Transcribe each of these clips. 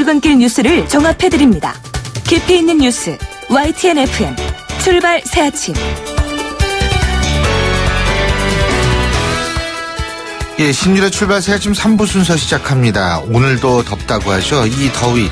출근길 뉴스를 종합해드립니다. 깊이 있는 뉴스 YTN FM 출발 새아침. 예, 신율의 출발 새아침 3부 순서 시작합니다. 오늘도 덥다고 하죠. 이 더위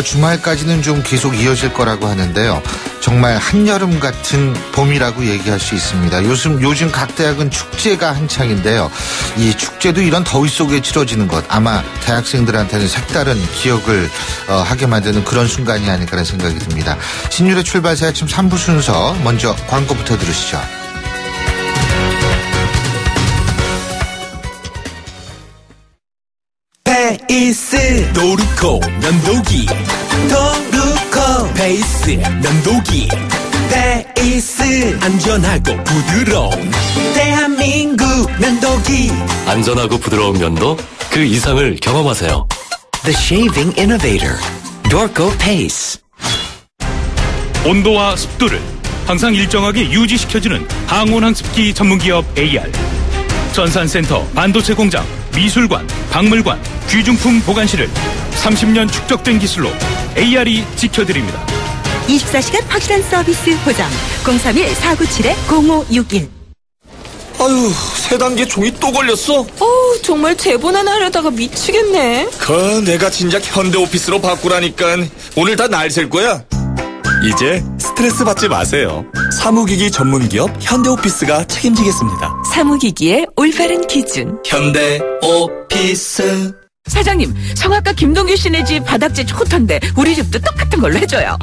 주말까지는 좀 계속 이어질 거라고 하는데요. 정말 한여름 같은 봄이라고 얘기할 수 있습니다. 요즘 각 대학은 축제가 한창인데요. 이 축제도 이런 더위 속에 치러지는 것, 아마 대학생들한테는 색다른 기억을 하게 만드는 그런 순간이 아닐까라는 생각이 듭니다. 신율의 출발 새아침 3부 순서 먼저 광고부터 들으시죠. 베이스 도루코 면도기 도루코 베이스 면도기 베이스 안전하고 부드러운 대한민국 면도기 안전하고 부드러운 면도 그 이상을 경험하세요. The Shaving Innovator Dorco Pace. 온도와 습도를 항상 일정하게 유지시켜주는 항온항습기 전문기업 AR. 전산센터, 반도체 공장, 미술관, 박물관, 귀중품 보관실을 30년 축적된 기술로 AR이 지켜드립니다. 24시간 확실한 서비스 보장 031-497-0561. 아유, 세 단계 종이 또 걸렸어? 정말 대본 하나 하려다가 미치겠네. 내가 진작 현대오피스로 바꾸라니까. 오늘 다 날 셀 거야. 이제 스트레스 받지 마세요. 사무기기 전문기업 현대오피스가 책임지겠습니다. 사무기기의 올바른 기준 현대오피스. 사장님, 성악가 김동규 씨네 집 바닥재 좋던데 우리 집도 똑같은 걸로 해줘요.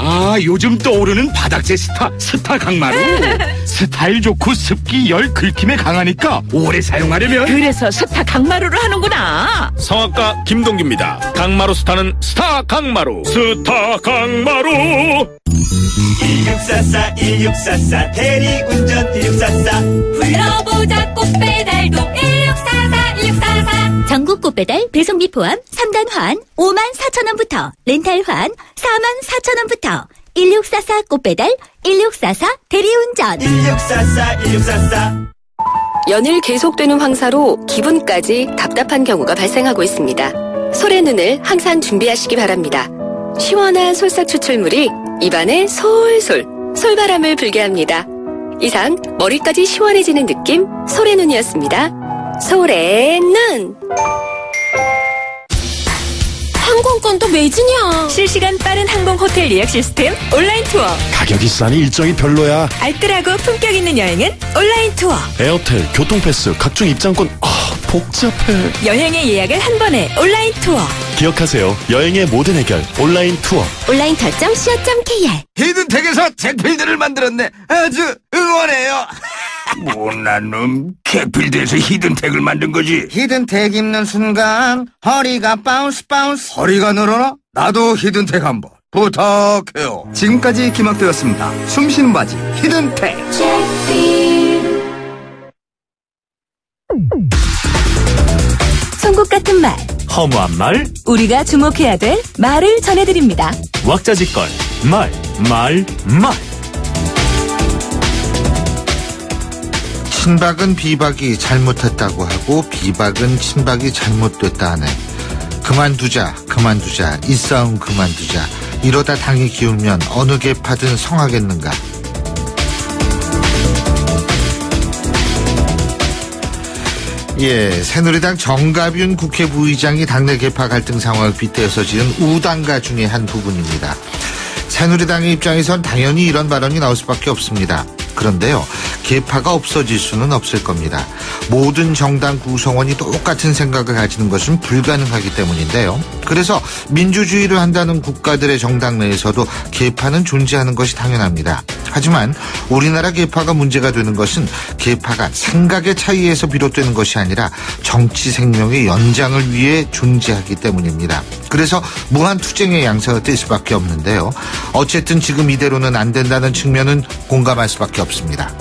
요즘 떠오르는 바닥재 스타 강마루. 스타일 좋고 습기 열 긁힘에 강하니까 오래 사용하려면 그래서 스타 강마루를 하는구나. 성악가 김동규입니다. 강마루 스타는 스타 강마루. 스타 강마루. 1644 대리운전 1644 불러보자 꽃배달도 1644 전국 꽃배달 배송비 포함 3단 환 54,000원부터 렌탈 환 44,000원부터 1644 꽃배달 1644 대리운전 1644 연일 계속되는 황사로 기분까지 답답한 경우가 발생하고 있습니다. 솔의 눈을 항상 준비하시기 바랍니다. 시원한 솔싹 추출물이 입안에 솔솔 솔바람을 불게 합니다. 이상 머리까지 시원해지는 느낌 솔의 눈이었습니다. 솔의 눈. 항공권도 매진이야. 실시간 빠른 항공 호텔 예약 시스템 온라인 투어. 가격이 싸니 일정이 별로야. 알뜰하고 품격 있는 여행은 온라인 투어. 에어텔, 교통패스, 각종 입장권. 복잡해. 여행의 예약을 한 번에 온라인 투어. 기억하세요. 여행의 모든 해결 온라인 투어. 온라인 결정 co.kr. 히든텍에서 택필드를 만들었네. 아주 응원해요. 못난 놈. 택필드에서 히든텍을 만든 거지. 히든텍 입는 순간 허리가 바운스. 허리가 늘어나? 나도 히든텍 한번 부탁해요. 지금까지 기막되었습니다. 숨쉬는 바지 히든텍. 송곳 같은 말, 허무한 말, 우리가 주목해야 될 말을 전해드립니다. 왁자지껄, 말. 친박은 비박이 잘못했다고 하고 비박은 친박이 잘못됐다 하네. 그만두자 이 싸움 그만두자. 이러다 당이 기울면 어느 개파든 성하겠는가. 예, 새누리당 정가윤 국회 부의장이 당내 개파 갈등 상황을 빗대어서 지은 우단가 중의 한 부분입니다. 새누리당의 입장에선 당연히 이런 발언이 나올 수밖에 없습니다. 그런데요, 계파가 없어질 수는 없을 겁니다. 모든 정당 구성원이 똑같은 생각을 가지는 것은 불가능하기 때문인데요. 그래서 민주주의를 한다는 국가들의 정당 내에서도 계파는 존재하는 것이 당연합니다. 하지만 우리나라 계파가 문제가 되는 것은 계파가 생각의 차이에서 비롯되는 것이 아니라 정치 생명의 연장을 위해 존재하기 때문입니다. 그래서 무한투쟁의 양상을 띌 수밖에 없는데요. 어쨌든 지금 이대로는 안 된다는 측면은 공감할 수밖에 없습니다.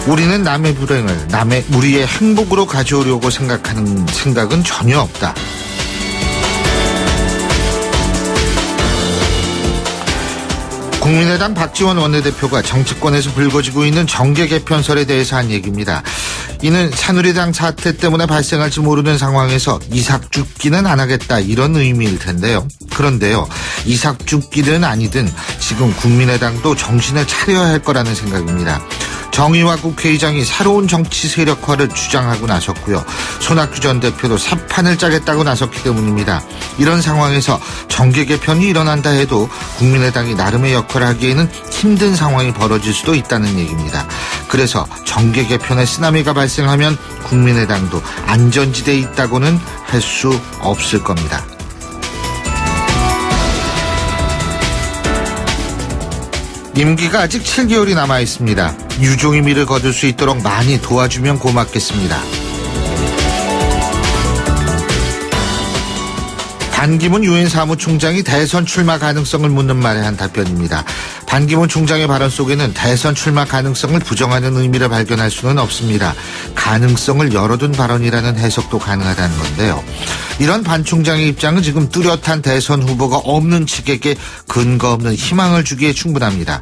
우리는 남의 불행을 우리의 행복으로 가져오려고 생각하는 생각은 전혀 없다. 국민의당 박지원 원내대표가 정치권에서 불거지고 있는 정계 개편설에 대해서 한 얘기입니다. 이는 새누리당 사태 때문에 발생할지 모르는 상황에서 이삭 죽기는 안 하겠다 이런 의미일 텐데요. 그런데요. 이삭 죽기든 아니든 지금 국민의당도 정신을 차려야 할 거라는 생각입니다. 정의화 국회의장이 새로운 정치 세력화를 주장하고 나섰고요. 손학규 전 대표도 사판을 짜겠다고 나섰기 때문입니다. 이런 상황에서 정계 개편이 일어난다 해도 국민의당이 나름의 역할을 하기에는 힘든 상황이 벌어질 수도 있다는 얘기입니다. 그래서 정계 개편의 쓰나미가 발생하면 국민의당도 안전지대에 있다고는 할 수 없을 겁니다. 임기가 아직 7개월이 남아 있습니다. 유종의 미를 거둘 수 있도록 많이 도와주면 고맙겠습니다. 반기문 유엔 사무총장이 대선 출마 가능성을 묻는 말에 한 답변입니다. 반기문 총장의 발언 속에는 대선 출마 가능성을 부정하는 의미를 발견할 수는 없습니다. 가능성을 열어둔 발언이라는 해석도 가능하다는 건데요. 이런 반 총장의 입장은 지금 뚜렷한 대선 후보가 없는 측에게 근거 없는 희망을 주기에 충분합니다.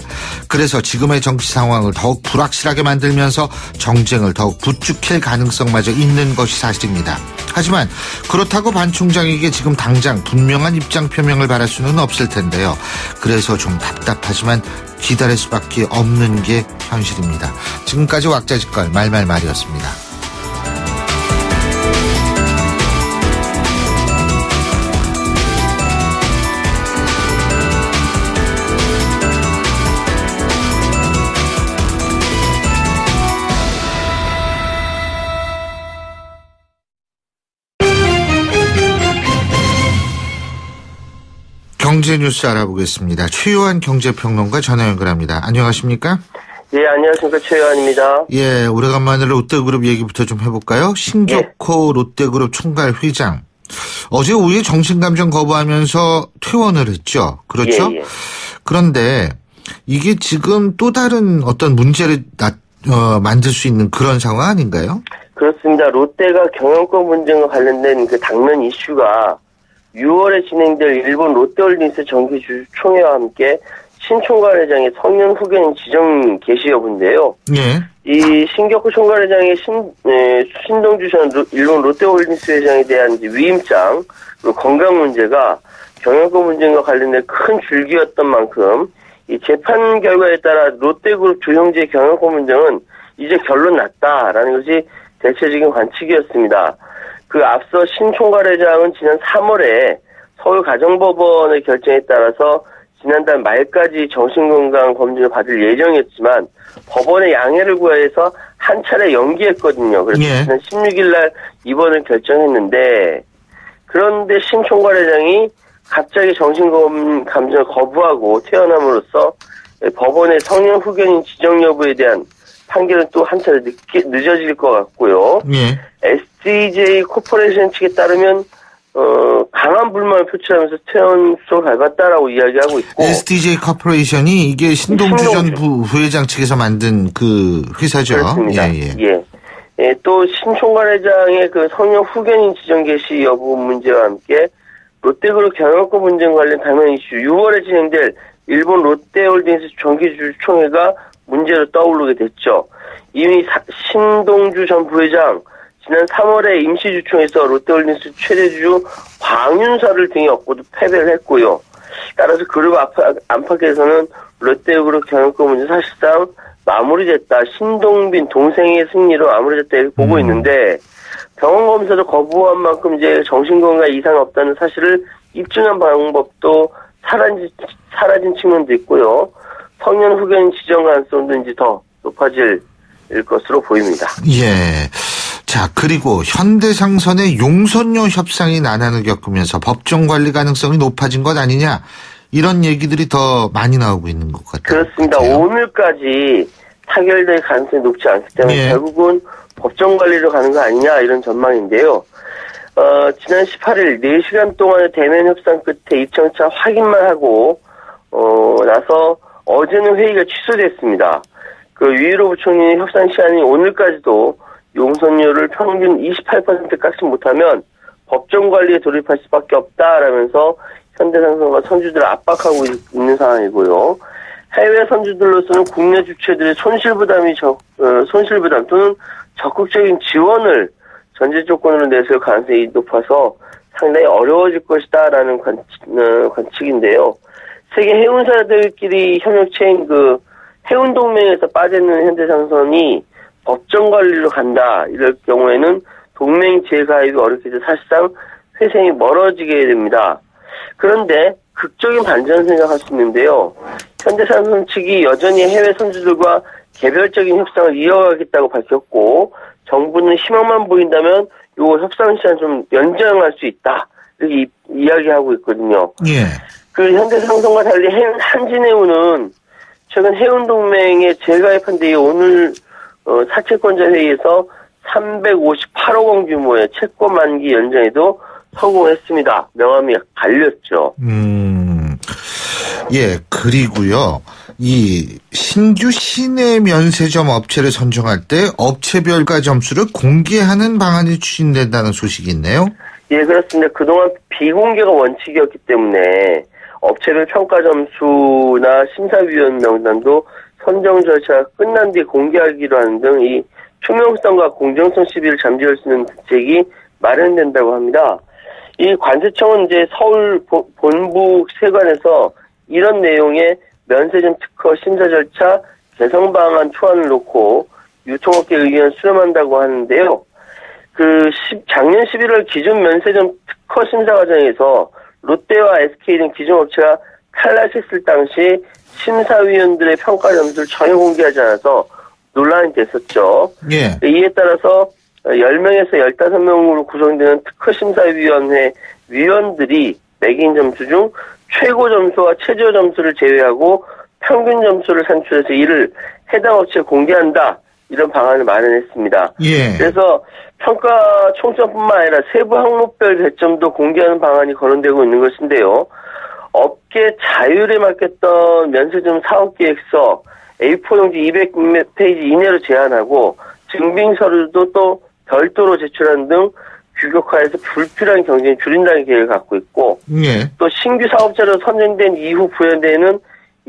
그래서 지금의 정치 상황을 더욱 불확실하게 만들면서 정쟁을 더욱 부추길 가능성마저 있는 것이 사실입니다. 하지만 그렇다고 반 총장에게 지금 당장 분명한 입장 표명을 바랄 수는 없을 텐데요. 그래서 좀 답답하지만 기다릴 수밖에 없는 게 현실입니다. 지금까지 왁자지껄 말말말이었습니다. 경제 뉴스 알아보겠습니다. 최요한 경제평론가 전화 연결합니다. 안녕하십니까? 예, 안녕하십니까. 최요한입니다. 예, 오래간만에 롯데그룹 얘기부터 좀 해볼까요? 신격호 롯데그룹 총괄 회장. 어제 오후에 정신감정 거부하면서 퇴원을 했죠. 그렇죠? 예. 그런데 이게 지금 또 다른 어떤 문제를 만들 수 있는 그런 상황 아닌가요? 그렇습니다. 롯데가 경영권 분쟁과 관련된 그 당면 이슈가 6월에 진행될 일본 롯데홀딩스 정기주 총회와 함께 신총괄회장의 성년 후견인 지정 개시 여부인데요. 네. 이 신격호 총괄회장의 신동주 전 일본 롯데홀딩스 회장에 대한 위임장, 그리고 건강 문제가 경영권 분쟁과 관련된 큰 줄기였던 만큼 이 재판 결과에 따라 롯데그룹 두 형제의 경영권 분쟁은 이제 결론 났다라는 것이 대체적인 관측이었습니다. 그 앞서 신 총괄회장은 지난 3월에 서울가정법원의 결정에 따라서 지난달 말까지 정신건강 검진을 받을 예정이었지만 법원의 양해를 구해서 한 차례 연기했거든요. 그래서 지난 16일 날 입원을 결정했는데 그런데 신 총괄회장이 갑자기 정신감정을 거부하고 퇴원함으로써 법원의 성년 후견인 지정 여부에 대한 판결은 또 한 차례 늦어질 것 같고요. SDJ 코퍼레이션 측에 따르면 강한 불만을 표출하면서 퇴원 수속을 밟았다라고 이야기하고 있고 SDJ 코퍼레이션이 이게 신동주 전 부회장 측에서 만든 그 회사죠. 그렇습니다. 예. 또 신 총괄회장의 그 성년 후견인 지정 개시 여부 문제와 함께 롯데그룹 경영권 분쟁 관련 당면 이슈 6월에 진행될 일본 롯데홀딩스 정기주 총회가 문제로 떠오르게 됐죠. 이미 신동주 전 부회장 지난 3월에 임시주총에서 롯데홀딩스 최대주 광윤사를 등에 업고도 패배를 했고요. 따라서 그룹 안팎에서는 롯데그룹 경영권 문제 사실상 마무리됐다. 신동빈 동생의 승리로 마무리됐다 이렇게 보고 있는데 병원검사도 거부한 만큼 이제 정신건강에 이상이 없다는 사실을 입증한 방법도 사라진 측면도 있고요. 성년 후견인 지정 가능성도 이제 더 높아질 것으로 보입니다. 예. 자, 그리고 현대상선의 용선료 협상이 난항을 겪으면서 법정 관리 가능성이 높아진 것 아니냐 이런 얘기들이 더 많이 나오고 있는 것 같아요. 그렇습니다. 오늘까지 타결될 가능성이 높지 않기 때문에 결국은 법정 관리로 가는 거 아니냐 이런 전망인데요. 지난 18일 4시간 동안의 대면 협상 끝에 입장차 확인만 하고 나서 어제는 회의가 취소됐습니다. 그 유일호 부총리의 협상 시한이 오늘까지도 용선료를 평균 28% 깎지 못하면 법정 관리에 돌입할 수밖에 없다라면서 현대상선과 선주들을 압박하고 있는 상황이고요. 해외 선수들로서는 국내 주체들의 손실부담 또는 적극적인 지원을 전제 조건으로 내세울 가능성이 높아서 상당히 어려워질 것이다라는 관측인데요. 세계 해운사들끼리 협력체인 그 해운동맹에서 빠져있는 현대상선이 법정 관리로 간다. 이럴 경우에는 동맹 재가입이 어렵게 돼서 사실상 회생이 멀어지게 됩니다. 그런데 극적인 반전을 생각할 수 있는데요. 현대상선 측이 여전히 해외 선수들과 개별적인 협상을 이어가겠다고 밝혔고 정부는 희망만 보인다면 요 협상 시간 좀 연장할 수 있다. 이렇게 이야기하고 있거든요. 예. 그 현대상선과 달리 한진해운은 최근 해운동맹에 재가입한 뒤에 오늘 사채권자 회의에서 358억 원 규모의 채권 만기 연장에도 성공했습니다. 명함이 갈렸죠. 예, 그리고요. 이 신규 시내 면세점 업체를 선정할 때 업체별과 점수를 공개하는 방안이 추진된다는 소식이 있네요. 예, 그렇습니다. 그동안 비공개가 원칙이었기 때문에 업체별 평가 점수나 심사위원 명단도 선정 절차가 끝난 뒤 공개하기로 하는 등 이 투명성과 공정성 시비를 잠재울 수 있는 대책이 마련된다고 합니다. 이 관세청은 이제 서울 본부 세관에서 이런 내용의 면세점 특허 심사 절차 개선 방안 초안을 놓고 유통업계 의견을 수렴한다고 하는데요. 작년 11월 기존 면세점 특허 심사 과정에서 롯데와 SK 등 기존 업체가 탈락했을 당시 심사위원들의 평가 점수를 전혀 공개하지 않아서 논란이 됐었죠. 예. 이에 따라서 10명에서 15명으로 구성되는 특허심사위원회 위원들이 매긴 점수 중 최고 점수와 최저 점수를 제외하고 평균 점수를 산출해서 이를 해당 업체에 공개한다. 이런 방안을 마련했습니다. 예. 그래서 평가 총점뿐만 아니라 세부 항목별 배점도 공개하는 방안이 거론되고 있는 것인데요. 업계 자율에 맡겼던 면세점 사업계획서 A4 용지 200페이지 이내로 제한하고 증빙서류도 또 별도로 제출하는 등 규격화해서 불필요한 경쟁을 줄인다는 계획을 갖고 있고 예. 또 신규 사업자로 선정된 이후 부여되는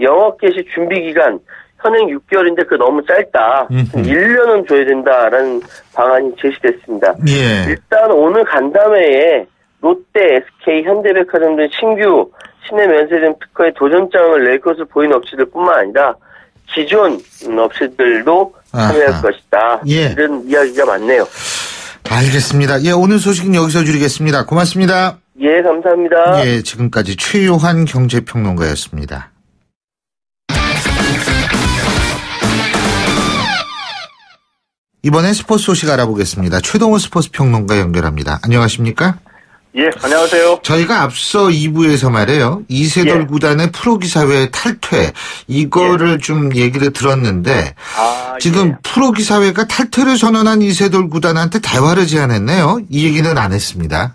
영업 개시 준비 기간 현행 6개월인데 그 너무 짧다. 1년은 줘야 된다라는 방안이 제시됐습니다. 예. 일단 오늘 간담회에 롯데, SK, 현대백화점 등 신규 시내 면세점 특허에 도전장을 낼 것을 보이는 업체들뿐만 아니라 기존 업체들도 참여할 것이다. 예. 이런 이야기가 많네요. 알겠습니다. 예, 오늘 소식은 여기서 줄이겠습니다. 고맙습니다. 예, 감사합니다. 예, 지금까지 최요한 경제평론가였습니다. 이번엔 스포츠 소식 알아보겠습니다. 최동호 스포츠 평론가 연결합니다. 안녕하십니까? 예, 안녕하세요. 저희가 앞서 2부에서 말이에요. 이세돌 예. 구단의 프로기사회 탈퇴 이거를 예. 좀 얘기를 들었는데 지금 프로기사회가 탈퇴를 선언한 이세돌 구단한테 대화를 제안했네요. 이 얘기는 안 했습니다.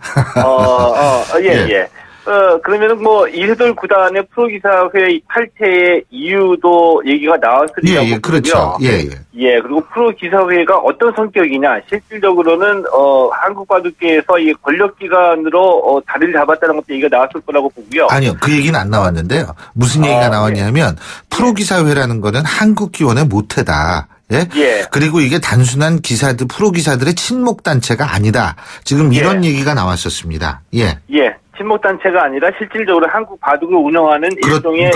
예. 그러면은 이세돌 구단의 프로기사회 탈퇴의 이유도 얘기가 나왔으리라고 예, 그렇죠. 예, 그리고 프로기사회가 어떤 성격이냐, 실질적으로는 한국바둑계에서 이 권력기관으로 자리를 잡았다는 것도 얘기가 나왔을 거라고 보고요. 아니요, 그 얘기는 안 나왔는데요. 무슨 얘기가 나왔냐면 프로기사회라는 거는 한국 기원의 모태다. 예? 예. 그리고 이게 단순한 기사들, 프로기사들의 친목단체가 아니다. 지금 이런 얘기가 나왔었습니다. 예. 예. 친목단체가 아니라 실질적으로 한국 바둑을 운영하는 일종의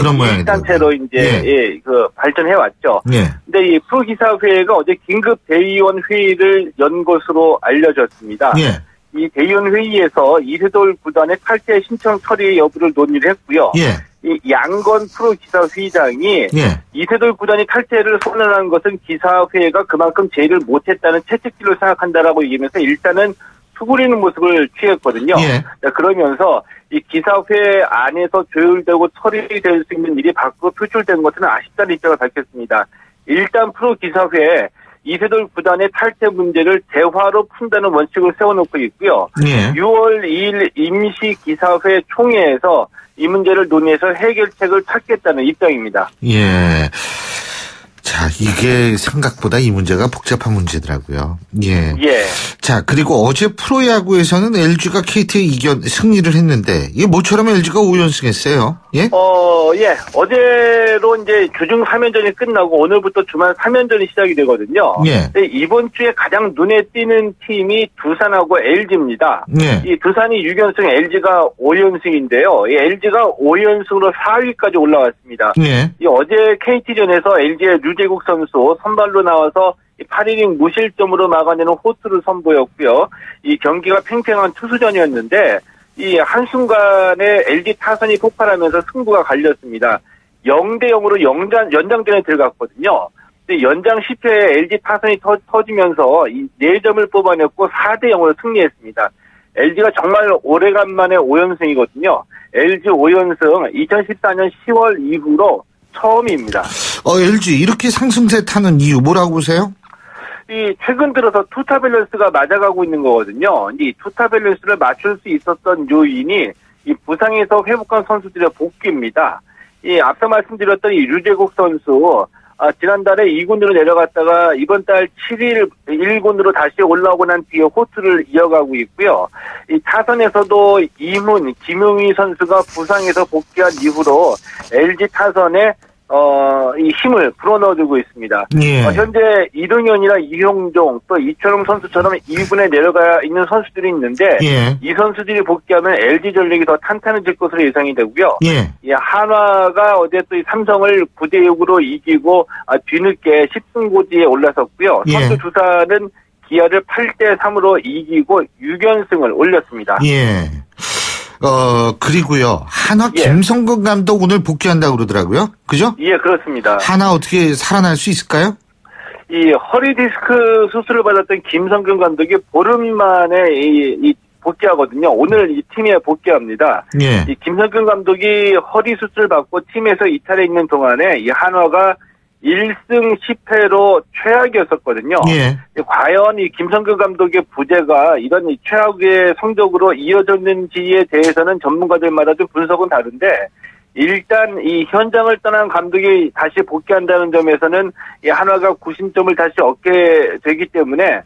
단체로 이제 발전해 왔죠. 예. 근데 이 프로기사회가 어제 긴급 대의원 회의를 연 것으로 알려졌습니다. 예. 이 대의원 회의에서 이세돌 구단의 탈퇴 신청 처리 여부를 논의를 했고요. 예. 이 양건 프로기사 회장이 이세돌 구단이 탈퇴를 선언한 것은 기사회가 그만큼 제의를 못했다는 채찍질로 생각한다라고 얘기하면서 일단은 수그리는 모습을 취했거든요. 예. 그러면서 이 기사회 안에서 조율되고 처리될 수 있는 일이 밖으로 표출된 것은 아쉽다는 입장을 밝혔습니다. 일단 프로기사회에 이세돌 구단의 탈퇴 문제를 대화로 푼다는 원칙을 세워놓고 있고요. 예. 6월 2일 임시기사회 총회에서 이 문제를 논의해서 해결책을 찾겠다는 입장입니다. 예. 자, 자, 이게 생각보다 이 문제가 복잡한 문제더라고요. 예. 예. 자, 그리고 어제 프로야구에서는 LG가 KT에 승리를 했는데, 이게 모처럼 LG가 5연승했어요. 예? 예. 어제로 이제 주중 3연전이 끝나고 오늘부터 주말 3연전이 시작이 되거든요. 예. 이번 주에 가장 눈에 띄는 팀이 두산하고 LG입니다. 예. 이 두산이 6연승, LG가 5연승인데요. 이 LG가 5연승으로 4위까지 올라왔습니다. 예. 이 어제 KT전에서 LG의 류재국 선수 선발로 나와서 8이닝 무실점으로 막아내는 호투를 선보였고요. 이 경기가 팽팽한 투수전이었는데 이 한순간에 LG 타선이 폭발하면서 승부가 갈렸습니다. 0대0으로 연장전에 들어갔거든요. 근데 연장 10회에 LG 타선이 터지면서 이 4점을 뽑아냈고 4대0으로 승리했습니다. LG가 정말 오래간만에 5연승이거든요. LG 5연승 2014년 10월 이후로 처음입니다. LG 이렇게 상승세 타는 이유 뭐라고 보세요? 이 최근 들어서 투타 밸런스가 맞아가고 있는 거거든요. 이 투타 밸런스를 맞출 수 있었던 요인이 이 부상에서 회복한 선수들의 복귀입니다. 이 앞서 말씀드렸던 이 류재국 선수 지난달에 2군으로 내려갔다가 이번 달 7일 1군으로 다시 올라오고 난 뒤에 호투를 이어가고 있고요. 이 타선에서도 이문, 김용희 선수가 부상에서 복귀한 이후로 LG 타선에 이 힘을 불어넣어주고 있습니다. 예. 현재 이동현이나 이용종 또 이철용 선수처럼 2군에 내려가 있는 선수들이 있는데 예. 이 선수들이 복귀하면 LG 전력이 더 탄탄해질 것으로 예상이 되고요. 예. 이 한화가 어제 또 이 삼성을 9대6으로 이기고 뒤늦게 10승 고지에 올라섰고요. 예. 선두 두산은 기아를 8대3으로 이기고 6연승을 올렸습니다. 예. 그리고요. 한화 김성근 감독 오늘 복귀한다고 그러더라고요. 그죠? 예, 그렇습니다. 한화 어떻게 살아날 수 있을까요? 이 허리 디스크 수술을 받았던 김성근 감독이 보름 만에 이 복귀하거든요. 오늘 이 팀에 복귀합니다. 예. 이 김성근 감독이 허리 수술을 받고 팀에서 이탈해 있는 동안에 이 한화가 1승 10패로 최악이었었거든요. 예. 과연 이 김성근 감독의 부재가 이런 이 최악의 성적으로 이어졌는지에 대해서는 전문가들마다 좀 분석은 다른데 일단 이 현장을 떠난 감독이 다시 복귀한다는 점에서는 이 한화가 구심점을 다시 얻게 되기 때문에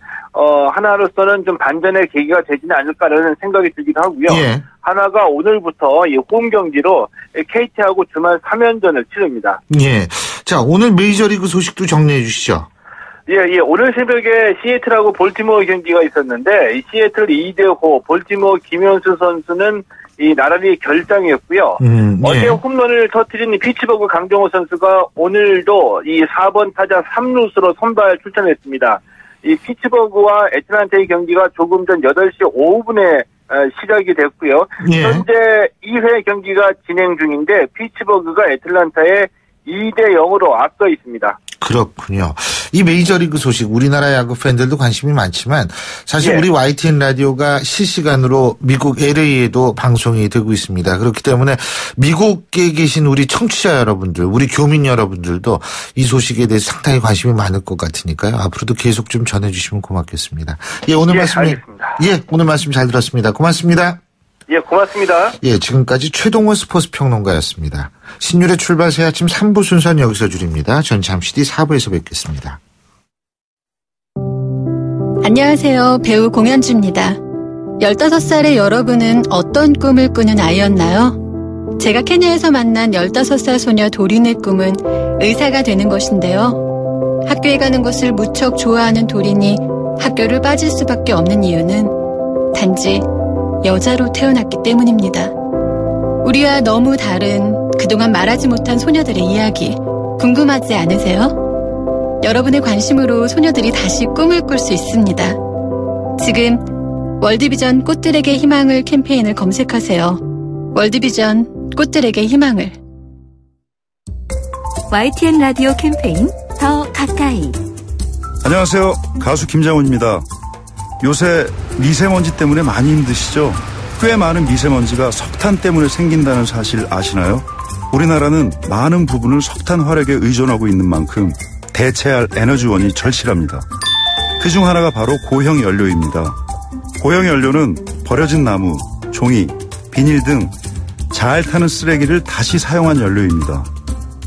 한화로서는 좀 반전의 계기가 되지는 않을까라는 생각이 들기도 하고요. 예. 한화가 오늘부터 이 홈 경기로 KT하고 주말 3연전을 치릅니다. 예. 자, 오늘 메이저리그 소식도 정리해 주시죠. 예. 오늘 새벽에 시애틀하고 볼티모어 경기가 있었는데 이 시애틀 2대5 볼티모어 김현수 선수는 이 나란히 결장이었고요. 어제 홈런을 터뜨린 피츠버그 강정호 선수가 오늘도 이 4번 타자 3루수로 선발 출전했습니다. 이 피츠버그와 애틀랜타의 경기가 조금 전 8시 5분에 시작이 됐고요. 예. 현재 2회 경기가 진행 중인데 피츠버그가 애틀랜타에 2대0으로 앞서 있습니다. 그렇군요. 이 메이저리그 소식 우리나라 야구 팬들도 관심이 많지만 사실 우리 YTN 라디오가 실시간으로 미국 LA에도 방송이 되고 있습니다. 그렇기 때문에 미국에 계신 우리 청취자 여러분들, 우리 교민 여러분들도 이 소식에 대해서 상당히 관심이 많을 것 같으니까요. 앞으로도 계속 좀 전해주시면 고맙겠습니다. 오늘 말씀 알겠습니다. 오늘 말씀 잘 들었습니다. 고맙습니다. 고맙습니다. 지금까지 최동원 스포츠 평론가였습니다. 신율의 출발 새 아침 3부 순서는 여기서 줄입니다. 전 잠시 뒤 4부에서 뵙겠습니다. 안녕하세요. 배우 공연주입니다. 15살의 여러분은 어떤 꿈을 꾸는 아이였나요? 제가 케냐에서 만난 15살 소녀 도린의 꿈은 의사가 되는 것인데요. 학교에 가는 것을 무척 좋아하는 도린이 학교를 빠질 수밖에 없는 이유는 단지 여자로 태어났기 때문입니다. 우리와 너무 다른 그동안 말하지 못한 소녀들의 이야기 궁금하지 않으세요? 여러분의 관심으로 소녀들이 다시 꿈을 꿀 수 있습니다. 지금 월드비전 꽃들에게 희망을 캠페인을 검색하세요. 월드비전 꽃들에게 희망을. YTN 라디오 캠페인 더 가까이. 안녕하세요. 가수 김장훈입니다. 요새 미세먼지 때문에 많이 힘드시죠? 꽤 많은 미세먼지가 석탄 때문에 생긴다는 사실 아시나요? 우리나라는 많은 부분을 석탄 화력에 의존하고 있는 만큼 대체할 에너지원이 절실합니다. 그중 하나가 바로 고형 연료입니다. 고형 연료는 버려진 나무, 종이, 비닐 등 잘 타는 쓰레기를 다시 사용한 연료입니다.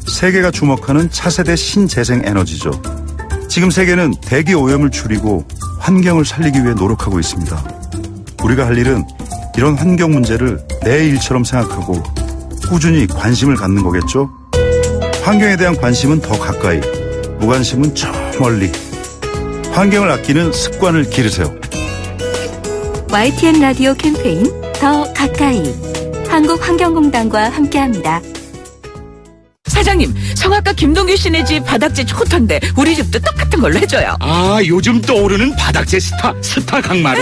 세계가 주목하는 차세대 신재생 에너지죠. 지금 세계는 대기 오염을 줄이고 환경을 살리기 위해 노력하고 있습니다. 우리가 할 일은 이런 환경 문제를 내 일처럼 생각하고 꾸준히 관심을 갖는 거겠죠. 환경에 대한 관심은 더 가까이, 무관심은 저 멀리. 환경을 아끼는 습관을 기르세요. YTN 라디오 캠페인 더 가까이 한국환경공단과 함께합니다. 사장님, 성악가 김동규 씨네 집 바닥재 좋던데 우리 집도 똑같은 걸로 해줘요. 아, 요즘 떠오르는 바닥재 스타 강마루.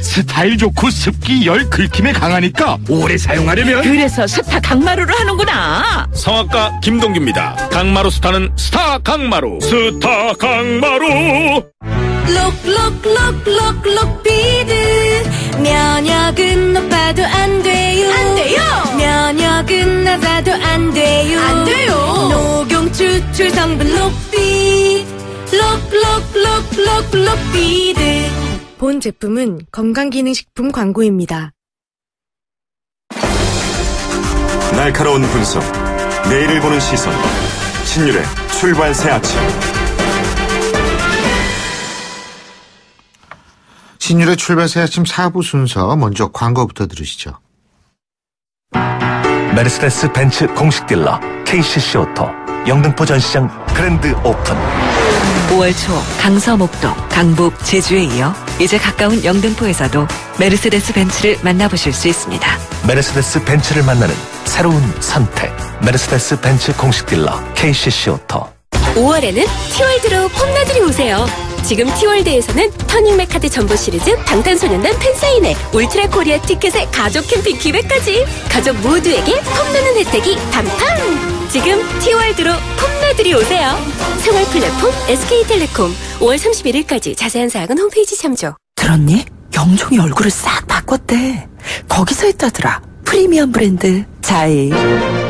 스타일 좋고 습기, 열, 긁힘에 강하니까 오래 사용하려면. 그래서 스타 강마루를 하는구나. 성악가 김동규입니다. 강마루 스타는 스타 강마루. 스타 강마루. 록록록록록 비드 면역은 높아도 안 돼요. 안 돼요. 면역은 낮아도 안 돼요. 안 돼요. 녹용 추출 성분 록비 록록록록록 비드. 본 제품은 건강기능식품 광고입니다. 날카로운 분석, 내일을 보는 시선, 신율의 출발 새 아침. 신율의 출발 새 아침 4부 순서, 먼저 광고부터 들으시죠. 메르세데스 벤츠 공식 딜러 KCC 오토 영등포 전시장 그랜드 오픈. 5월 초 강서, 목동, 강북, 제주에 이어 이제 가까운 영등포에서도 메르세데스 벤츠를 만나보실 수 있습니다. 메르세데스 벤츠를 만나는 새로운 선택. 메르세데스 벤츠 공식 딜러 KCC 오토. 5월에는 티월드로 폼나들이 오세요. 지금 티월드에서는 터닝메카드 점보 시리즈, 방탄소년단 팬사인회, 울트라 코리아 티켓의 가족 캠핑 기획까지 가족 모두에게 폼나는 혜택이 팡팡! 지금 티월드로 폼나들이 오세요. 생활 플랫폼 SK텔레콤 5월 31일까지 자세한 사항은 홈페이지 참조. 들었니? 영종이 얼굴을 싹 바꿨대. 거기서 했다더라. 프리미엄 브랜드 자이.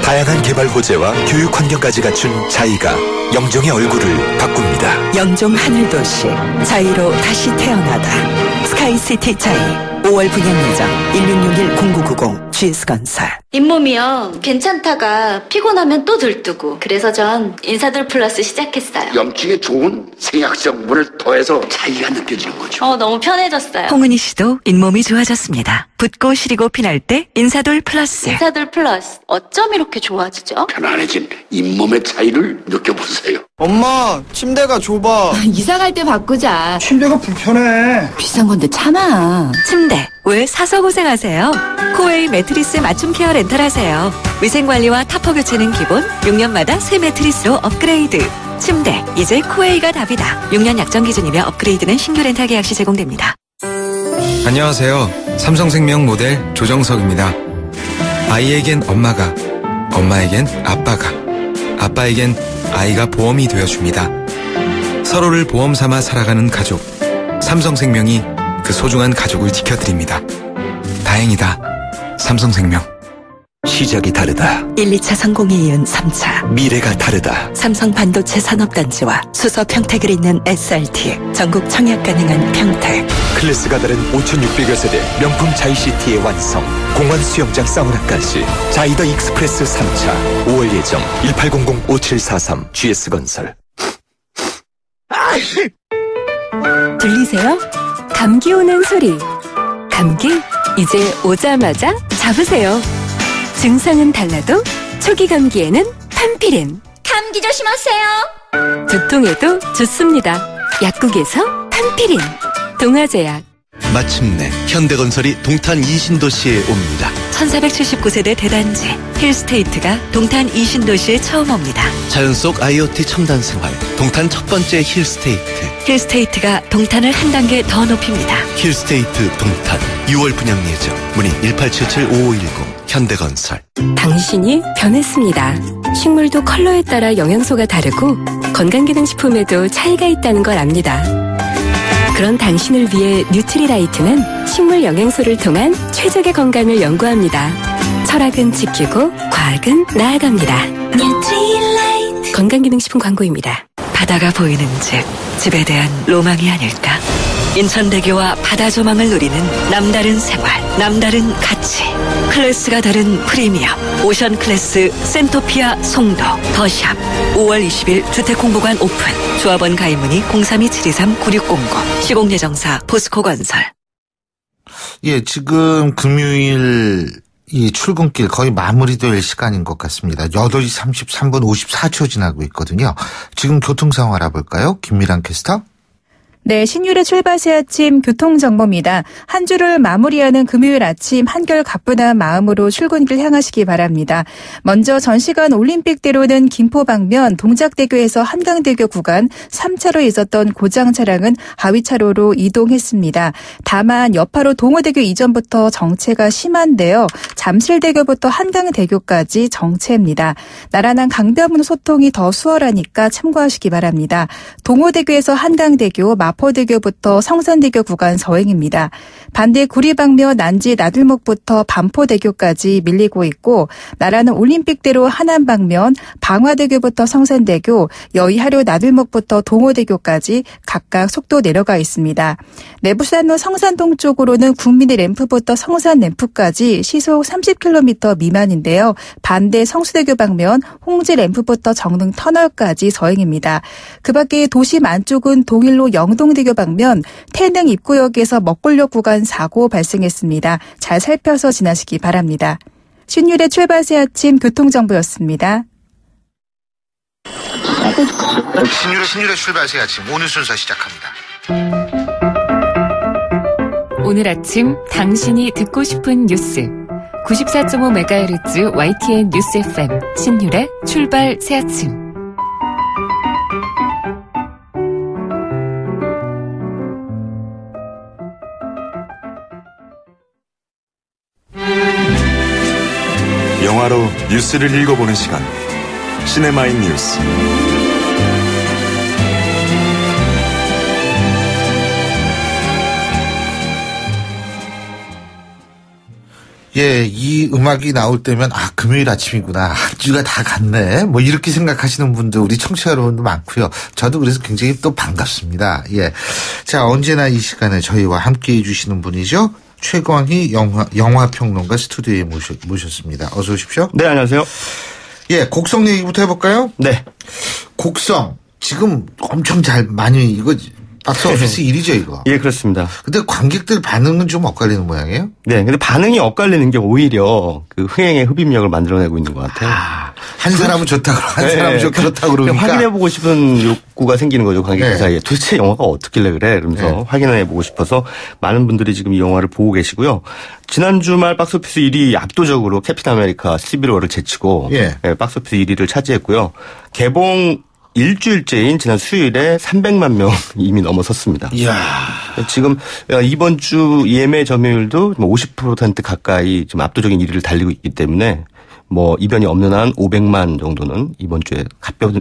다양한 개발 호재와 교육 환경까지 갖춘 자이가 영종의 얼굴을 바꿉니다. 영종 하늘도시 자이로 다시 태어나다. 스카이시티 자이 5월 분양 예정 1661-0990 GS건설. 잇몸이요. 괜찮다가 피곤하면 또 들뜨고. 그래서 전 인사돌 플러스 시작했어요. 염증에 좋은 생약성분을 더해서 차이가 느껴지는 거죠. 너무 편해졌어요. 홍은희 씨도 잇몸이 좋아졌습니다. 붓고 시리고 피날 때 인사돌 플러스. 인사돌 플러스. 어쩜 이렇게 좋아지죠? 편안해진 잇몸의 차이를 느껴보세요. 엄마, 침대가 좁아. 이사 갈 때 바꾸자. 침대가 불편해. 비싼 건데 참아. 침대 왜 사서 고생하세요? 코웨이 매트리스 맞춤 케어 렌탈하세요. 위생관리와 타퍼 교체는 기본, 6년마다 새 매트리스로 업그레이드. 침대 이제 코웨이가 답이다. 6년 약정 기준이며 업그레이드는 신규 렌탈 계약 시 제공됩니다. 안녕하세요. 삼성생명 모델 조정석입니다. 아이에겐 엄마가, 엄마에겐 아빠가, 아빠에겐 아이가 보험이 되어줍니다. 서로를 보험 삼아 살아가는 가족. 삼성생명이 그 소중한 가족을 지켜드립니다. 다행이다. 삼성생명. 시작이 다르다. 1, 2차 성공에 이은 3차. 미래가 다르다. 삼성 반도체 산업단지와 수서 평택을 잇는 SRT. 전국 청약 가능한 평택. 클래스가 다른 5,600여 세대 명품 자이시티의 완성. 공원 수영장 사우나까지. 자이더 익스프레스 3차. 5월 예정 1800-5743 GS건설. 들리세요? 감기 오는 소리. 감기 이제 오자마자 잡으세요. 증상은 달라도 초기 감기에는 판피린. 감기 조심하세요. 두통에도 좋습니다. 약국에서 판피린. 동아제약. 마침내 현대건설이 동탄 이신도시에 옵니다. 1479세대 대단지 힐스테이트가 동탄 이신도시에 처음 옵니다. 자연 속 IoT 첨단 생활, 동탄 첫 번째 힐스테이트. 힐스테이트가 동탄을 한 단계 더 높입니다. 힐스테이트 동탄 6월 분양 예정. 문의 1877-5510 현대건설. 당신이 변했습니다. 식물도 컬러에 따라 영양소가 다르고 건강기능식품에도 차이가 있다는 걸 압니다. 그런 당신을 위해 뉴트리라이트는 식물 영양소를 통한 최적의 건강을 연구합니다. 철학은 지키고 과학은 나아갑니다. 뉴트리라이트. 건강기능식품 광고입니다. 바다가 보이는 집, 집에 대한 로망이 아닐까? 인천대교와 바다 조망을 누리는 남다른 생활, 남다른 가치. 클래스가 다른 프리미엄 오션 클래스 센토피아 송도 더샵 5월 20일 주택홍보관 오픈. 조합원 가입 문의 032-723-9609 시공예정사 포스코건설. 예, 지금 금요일 이 출근길 거의 마무리될 시간인 것 같습니다. 8시 33분 54초 지나고 있거든요. 지금 교통 상황 알아볼까요? 김미란 캐스터. 네, 신율의 출발새 아침 교통정보입니다. 한 주를 마무리하는 금요일 아침 한결 가뿐한 마음으로 출근길 향하시기 바랍니다. 먼저 전시간 올림픽대로는 김포 방면 동작대교에서 한강대교 구간 3차로에 있었던 고장 차량은 하위차로로 이동했습니다. 다만 여파로 동호대교 이전부터 정체가 심한데요. 잠실대교부터 한강대교까지 정체입니다. 나란한 강변북로 소통이 더 수월하니까 참고하시기 바랍니다. 동호대교에서 한강대교, 마포대교부터 성산대교 구간 서행입니다. 반대 구리방면 난지 나들목부터 반포대교까지 밀리고 있고 나라는 올림픽대로 하남방면 방화대교부터 성산대교, 여의하류 나들목부터 동호대교까지 각각 속도 내려가 있습니다. 내부산로 성산동 쪽으로는 국민의 램프부터 성산램프까지 시속 30km 미만인데요. 반대 성수대교 방면 홍지 램프부터 정릉 터널까지 서행입니다. 그 밖에 도심 안쪽은 동일로 영동대교 방면 태릉 입구역에서 먹골역 구간 사고 발생했습니다. 잘 살펴서 지나시기 바랍니다. 신율의 출발새 아침 교통정보였습니다. 신율의 출발새 아침 오늘 순서 시작합니다. 오늘 아침 당신이 듣고 싶은 뉴스 94.5MHz YTN 뉴스 FM 신율의 출발새 아침. 영화로 뉴스를 읽어보는 시간 시네마인 뉴스. 예, 이 음악이 나올 때면 금요일 아침이구나. 한 주가 다 갔네. 뭐 이렇게 생각하시는 분들 우리 청취자 여러분도 많고요. 저도 그래서 굉장히 또 반갑습니다. 예. 자, 언제나 이 시간에 저희와 함께 해 주시는 분이죠. 최광희 영화평론가 스튜디오에 모셨습니다. 어서 오십시오. 네, 안녕하세요. 예, 곡성 얘기부터 해볼까요? 네. 곡성 지금 엄청 많이 이거 박스오피스 1위죠 이거. 예, 그렇습니다. 근데 관객들 반응은 좀 엇갈리는 모양이에요? 네, 근데 반응이 엇갈리는 게 오히려 그 흥행의 흡입력을 만들어내고 있는 것 같아요. 한 사람은 좋다고, 한 사람은 좀 그렇다고 그러니까. 확인해보고 싶은 욕구가 생기는 거죠, 관객들 사이에. 도대체 영화가 어떻길래 그래? 그러면서 확인해보고 싶어서 많은 분들이 지금 이 영화를 보고 계시고요. 지난 주말 박스오피스 1위 압도적으로 캡틴 아메리카 시빌 워를 제치고 박스오피스 1위를 차지했고요. 개봉 일주일째인 지난 수요일에 300만 명 이미 넘어섰습니다. 이야. 지금 이번 주 예매 점유율도 50% 가까이 지금 압도적인 1위를 달리고 있기 때문에 뭐 이변이 없는 한 500만 정도는 이번 주에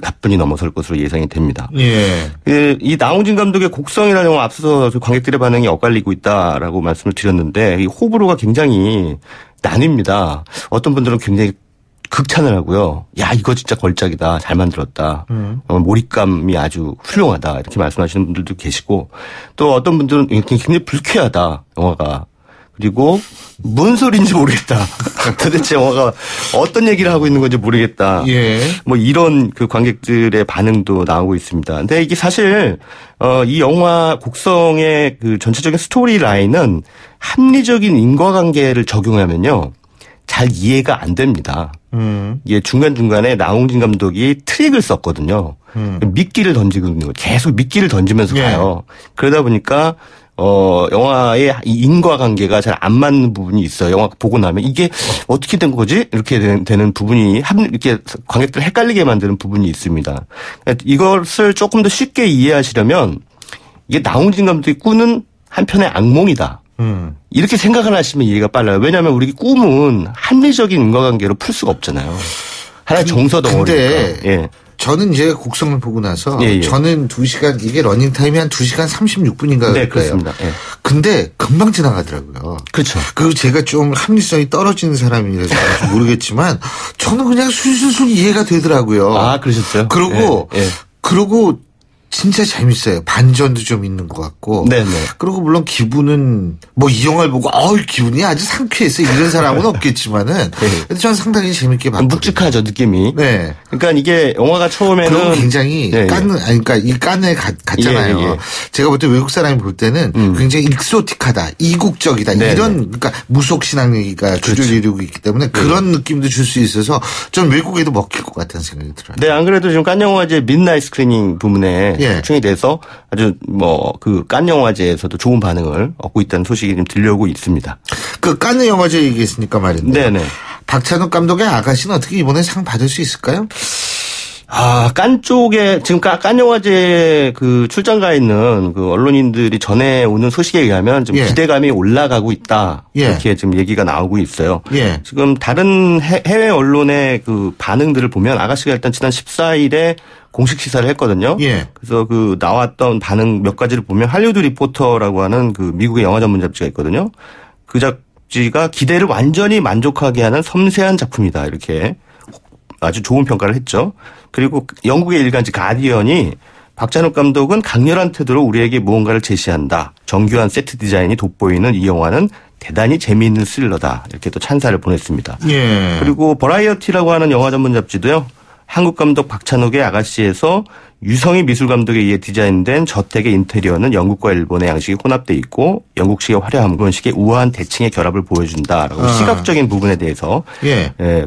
가뿐히 넘어설 것으로 예상이 됩니다. 예. 이 나홍진 감독의 곡성이라는 영화 앞서서 관객들의 반응이 엇갈리고 있다라고 말씀을 드렸는데 이 호불호가 굉장히 나뉩니다. 어떤 분들은 굉장히 극찬을 하고요. 야, 이거 진짜 걸작이다. 잘 만들었다. 몰입감이 아주 훌륭하다. 이렇게 말씀하시는 분들도 계시고 또 어떤 분들은 굉장히 불쾌하다. 영화가. 그리고 뭔 소리인지 모르겠다. 도대체 영화가 어떤 얘기를 하고 있는 건지 모르겠다. 예. 뭐 이런 그 관객들의 반응도 나오고 있습니다. 근데 이게 사실 이 영화 곡성의 그 전체적인 스토리 라인은 합리적인 인과관계를 적용하면요. 잘 이해가 안 됩니다. 이게 중간중간에 나홍진 감독이 트릭을 썼거든요. 미끼를 던지고 있는 거예요. 계속 미끼를 던지면서 가요. 그러다 보니까 영화의 인과관계가 잘 안 맞는 부분이 있어요. 영화 보고 나면 이게 어떻게 된 거지? 이렇게 되는 부분이 이렇게 관객들 헷갈리게 만드는 부분이 있습니다. 이것을 조금 더 쉽게 이해하시려면 이게 나홍진 감독이 꾸는 한편의 악몽이다. 이렇게 생각을 하시면 이해가 빨라요. 왜냐하면 우리 꿈은 합리적인 인과관계로 풀 수가 없잖아요. 하나의 정서 덩어리니까. 근데 저는 이제 곡성을 보고 나서 저는 2시간 이게 러닝타임이 한 2시간 36분인가 네, 그렇습니다. 예. 근데 금방 지나가더라고요. 그렇죠. 그리고 제가 좀 합리성이 떨어지는 사람이라서 모르겠지만 저는 그냥 술술술 이해가 되더라고요. 아, 그러셨어요? 그리고 진짜 재밌어요. 반전도 좀 있는 것 같고. 네네. 그리고 물론 기분은 뭐 이 영화를 보고 기분이 아주 상쾌했어 이런 사람은 없겠지만은 그래도 저는 상당히 재밌게 봤거든요. 묵직하죠 느낌이. 네. 그러니까 이게 영화가 처음에는 굉장히 그러니까 이 깐에 갔잖아요. 예. 제가 볼 때 외국 사람이 볼 때는 굉장히 익소틱하다, 이국적이다 이런 그러니까 무속 신앙 얘기가 주를 이루고 있기 때문에 그런 느낌도 줄 수 있어서 전 외국에도 먹힐 것 같다는 생각이 들어요. 네, 안 그래도 지금 깐 영화제 민나잇 스크리닝 부문에 초청이 돼서 아주 그 깐 영화제에서도 좋은 반응을 얻고 있다는 소식이 좀 들려오고 있습니다. 그 깐 영화제 얘기했으니까 말인데. 네네. 박찬욱 감독의 아가씨는 어떻게 이번에 상 받을 수 있을까요? 깐 쪽에 지금 깐 영화제 그 출장 가 있는 그 언론인들이 전해 오는 소식에 의하면 좀 기대감이 올라가고 있다. 이렇게 지금 얘기가 나오고 있어요. 지금 다른 해외 언론의 그 반응들을 보면 아가씨가 일단 지난 14일에 공식 시사를 했거든요. 그래서 그 나왔던 반응 몇 가지를 보면 할리우드 리포터라고 하는 그 미국의 영화 전문 잡지가 있거든요. 그 잡지가 기대를 완전히 만족하게 하는 섬세한 작품이다. 이렇게 아주 좋은 평가를 했죠. 그리고 영국의 일간지 가디언이 박찬욱 감독은 강렬한 태도로 우리에게 무언가를 제시한다. 정교한 세트 디자인이 돋보이는 이 영화는 대단히 재미있는 스릴러다. 이렇게 또 찬사를 보냈습니다. 그리고 버라이어티라고 하는 영화 전문 잡지도요. 한국 감독 박찬욱의 아가씨에서 유성희 미술 감독에 의해 디자인된 저택의 인테리어는 영국과 일본의 양식이 혼합돼 있고 영국식의 화려함, 일본식의 우아한 대칭의 결합을 보여준다라고 시각적인 부분에 대해서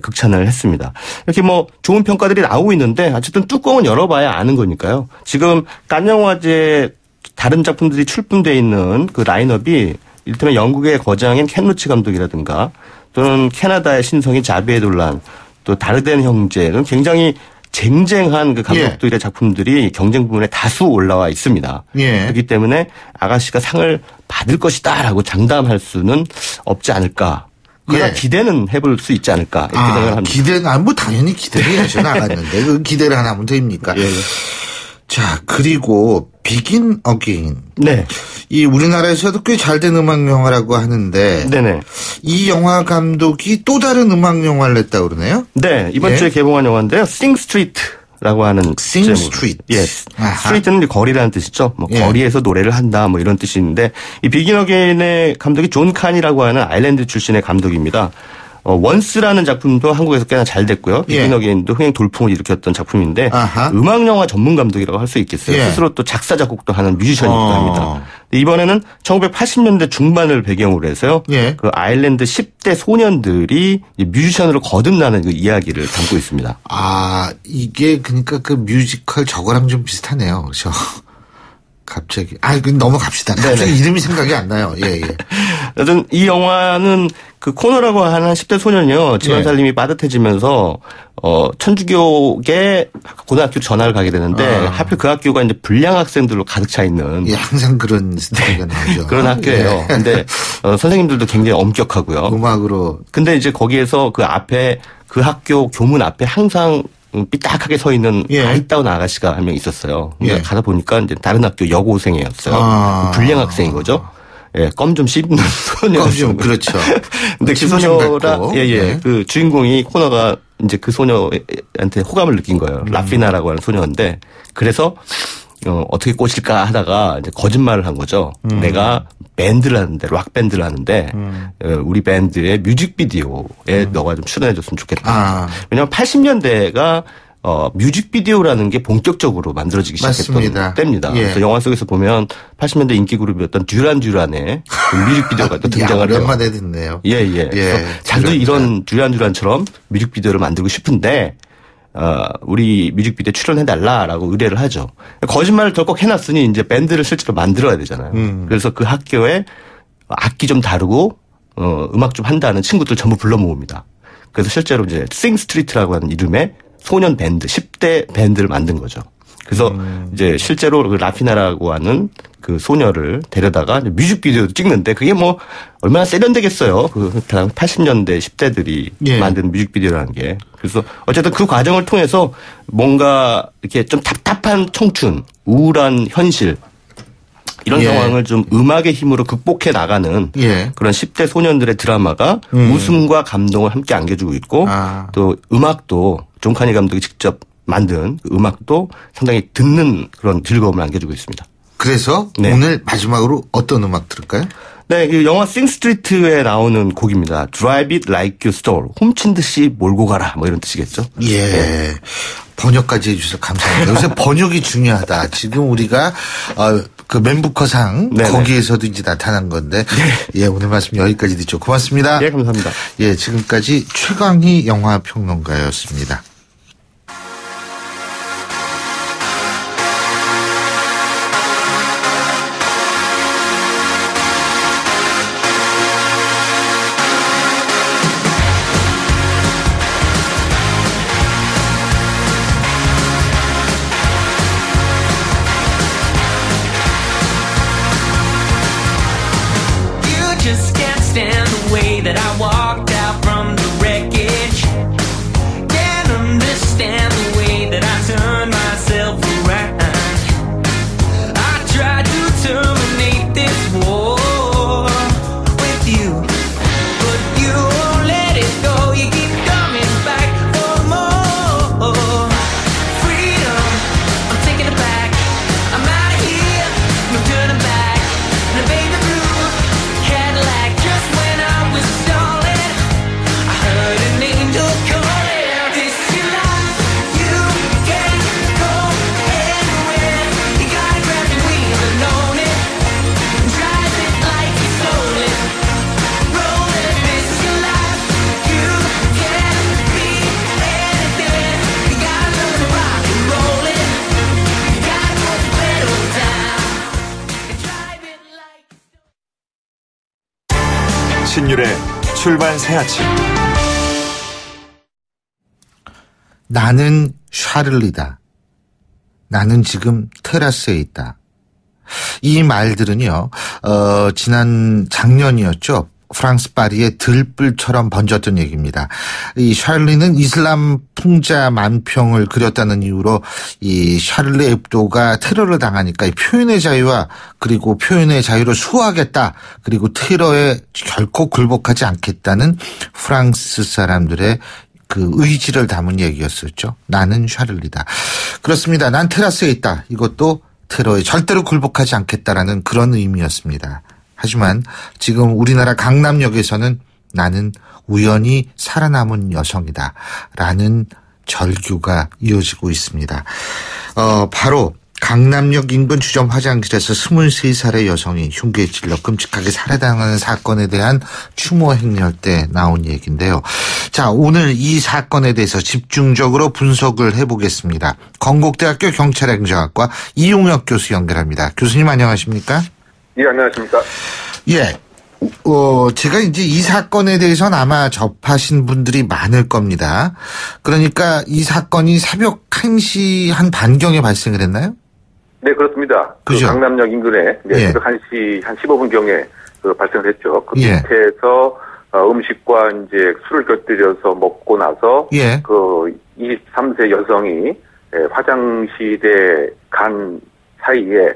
극찬을 했습니다. 이렇게 뭐 좋은 평가들이 나오고 있는데 어쨌든 뚜껑은 열어봐야 아는 거니까요. 지금 깐 영화제 다른 작품들이 출품돼 있는 그 라인업이 이를테면 영국의 거장인 켄 로치 감독이라든가 또는 캐나다의 신성인 자비에 돌란 또 다르덴 형제는 굉장히 쟁쟁한 그 감독들의 작품들이 경쟁 부분에 다수 올라와 있습니다. 그렇기 때문에 아가씨가 상을 받을 것이다라고 장담할 수는 없지 않을까. 그러나 기대는 해볼 수 있지 않을까 이렇게 생각을 합니다. 기대는 뭐 당연히 기대를 해야죠. 나갔는데 그 기대를 하나 하면 됩니까? 자, 그리고 비긴 어게인. 이 우리나라에서도 꽤 잘된 음악 영화라고 하는데 이 영화 감독이 또 다른 음악 영화를 냈다고 그러네요. 네, 이번 주에 개봉한 영화인데요. 싱 스트리트라고 하는 싱 스트리트. 스트리트는 거리라는 뜻이죠. 뭐 거리에서 노래를 한다 뭐 이런 뜻인데 이 비긴 어게인의 감독이 존 칸이라고 하는 아일랜드 출신의 감독입니다. 원스라는 작품도 한국에서 꽤나 잘 됐고요. 비긴 어게인도 흥행 돌풍을 일으켰던 작품인데 음악 영화 전문 감독이라고 할 수 있겠어요. 스스로 또 작사 작곡도 하는 뮤지션이기도 합니다. 이번에는 1980년대 중반을 배경으로 해서요. 그 아일랜드 10대 소년들이 뮤지션으로 거듭나는 그 이야기를 담고 있습니다. 이게 그러니까 그 뮤지컬 저거랑 좀 비슷하네요. 그렇죠? 갑자기 넘어갑시다. 갑자기 이름이 생각이 안 나요. 여튼 이 영화는 그 코너라고 하는 10대 소년이요. 집안 살림이 빠듯해지면서 천주교계 고등학교 전학을 가게 되는데 하필 그 학교가 이제 불량 학생들로 가득 차 있는 항상 그런 스타일이 나오죠. 그런 학교예요. 근데 선생님들도 굉장히 엄격하고요. 음악으로. 근데 이제 거기에서 그 앞에 그 학교 교문 앞에 항상 삐딱하게 서 있는 아이따운 아가씨가 한 명 있었어요. 근데 가다 보니까 이제 다른 학교 여고생이었어요. 불량 학생인 거죠. 껌 좀 씹는 소녀였어요. 그렇죠. 근데 그 소녀라, 그 주인공이 코너가 이제 그 소녀한테 호감을 느낀 거예요. 라피나라고 하는 소녀인데, 그래서, 어떻게 꼬실까 하다가 이제 거짓말을 한 거죠. 내가 밴드를 하는데, 락밴드를 하는데, 우리 밴드의 뮤직비디오에 너가 좀 출연해줬으면 좋겠다. 왜냐면 80년대가 뮤직비디오라는 게 본격적으로 만들어지기 시작했던 때입니다. 그래서 영화 속에서 보면 80년대 인기 그룹이었던 듀란듀란의 그 뮤직비디오가 또 등장을 해요. 오랜만에 듣네요. 그래서 자기도 이런 듀란듀란처럼 뮤직비디오를 만들고 싶은데 우리 뮤직비디오에 출연해달라라고 의뢰를 하죠. 거짓말을 덜컥 해놨으니 이제 밴드를 실제로 만들어야 되잖아요. 그래서 그 학교에 악기 좀 다루고 음악 좀 한다는 친구들 전부 불러 모읍니다. 그래서 실제로 이제 싱 스트리트라고 하는 이름의 소년 밴드, 10대 밴드를 만든 거죠. 그래서 이제 실제로 그 라피나라고 하는 그 소녀를 데려다가 뮤직비디오도 찍는데 그게 뭐 얼마나 세련되겠어요. 그 80년대 10대들이 만든 뮤직비디오라는 게. 그래서 어쨌든 그 과정을 통해서 뭔가 이렇게 좀 답답한 청춘, 우울한 현실 이런 상황을 좀 음악의 힘으로 극복해 나가는 그런 10대 소년들의 드라마가 웃음과 감동을 함께 안겨주고 있고 또 음악도 존 카니 감독이 직접 만든 음악도 상당히 듣는 그런 즐거움을 안겨주고 있습니다. 그래서 네. 오늘 마지막으로 어떤 음악 들을까요? 네, 그 영화 싱스트리트에 나오는 곡입니다. Drive it like you stole. 훔친 듯이 몰고 가라. 뭐 이런 뜻이겠죠? 예. 네. 번역까지 해주셔서 감사합니다. 요새 번역이 중요하다. 지금 우리가 그 맨부커상 네네. 거기에서도 이제 나타난 건데 예, 오늘 말씀 여기까지 듣죠. 고맙습니다. 예, 감사합니다. 예, 지금까지 최광희 영화평론가였습니다. 신율의 출발 새 아침. 나는 샤를리다. 나는 지금 테라스에 있다. 이 말들은요, 지난 작년이었죠. 프랑스 파리의 들불처럼 번졌던 얘기입니다. 이 샤를리는 이슬람 풍자 만평을 그렸다는 이유로 이 샤를리 앱도가 테러를 당하니까 이 표현의 자유와 그리고 표현의 자유를 수호하겠다. 그리고 테러에 결코 굴복하지 않겠다는 프랑스 사람들의 그 의지를 담은 얘기였었죠. 나는 샤를리다. 그렇습니다. 난 테라스에 있다. 이것도 테러에 절대로 굴복하지 않겠다라는 그런 의미였습니다. 하지만 지금 우리나라 강남역에서는 나는 우연히 살아남은 여성이다 라는 절규가 이어지고 있습니다. 바로 강남역 인근 주점 화장실에서 23살의 여성이 흉기에 찔러 끔찍하게 살해당하는 사건에 대한 추모 행렬 때 나온 얘기인데요. 자, 오늘 이 사건에 대해서 집중적으로 분석을 해보겠습니다. 건국대학교 경찰행정학과 이용혁 교수 연결합니다. 교수님 안녕하십니까? 예, 안녕하십니까? 예. 제가 이제 이 사건에 대해서는 아마 접하신 분들이 많을 겁니다. 그러니까 이 사건이 새벽 1시 한 반경에 발생을 했나요? 네, 그렇습니다. 그죠? 그 강남역 인근에 네, 새벽 1시 한 15분경에 발생을 했죠. 그 밑에서 음식과 이제 술을 곁들여서 먹고 나서 그 23세 여성이 화장실에 간 사이에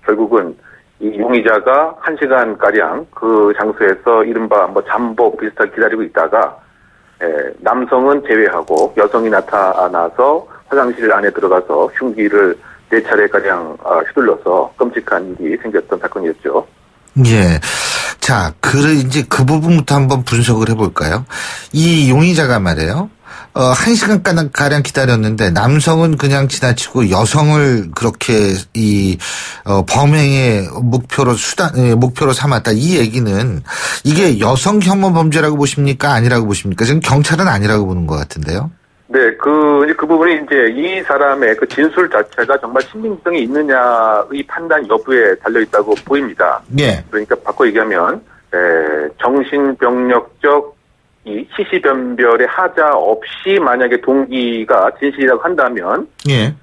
결국은 이 용의자가 1시간가량 그 장소에서 이른바 뭐 잠복 비슷하게 기다리고 있다가 남성은 제외하고 여성이 나타나서 화장실 안에 들어가서 흉기를 4차례가량 휘둘러서 끔찍한 일이 생겼던 사건이었죠. 예. 자, 이제 그 부분부터 한번 분석을 해볼까요? 이 용의자가 말이에요. 1시간가량 기다렸는데 남성은 그냥 지나치고 여성을 그렇게 범행의 목표로 삼았다. 이 얘기는 이게 여성 혐오 범죄라고 보십니까? 아니라고 보십니까? 지금 경찰은 아니라고 보는 것 같은데요. 네, 그 부분이 이제 이 사람의 그 진술 자체가 정말 신빙성이 있느냐의 판단 여부에 달려있다고 보입니다. 예. 그러니까 바꿔 얘기하면, 정신병력적 이 시시변별의 하자 없이 만약에 동기가 진실이라고 한다면,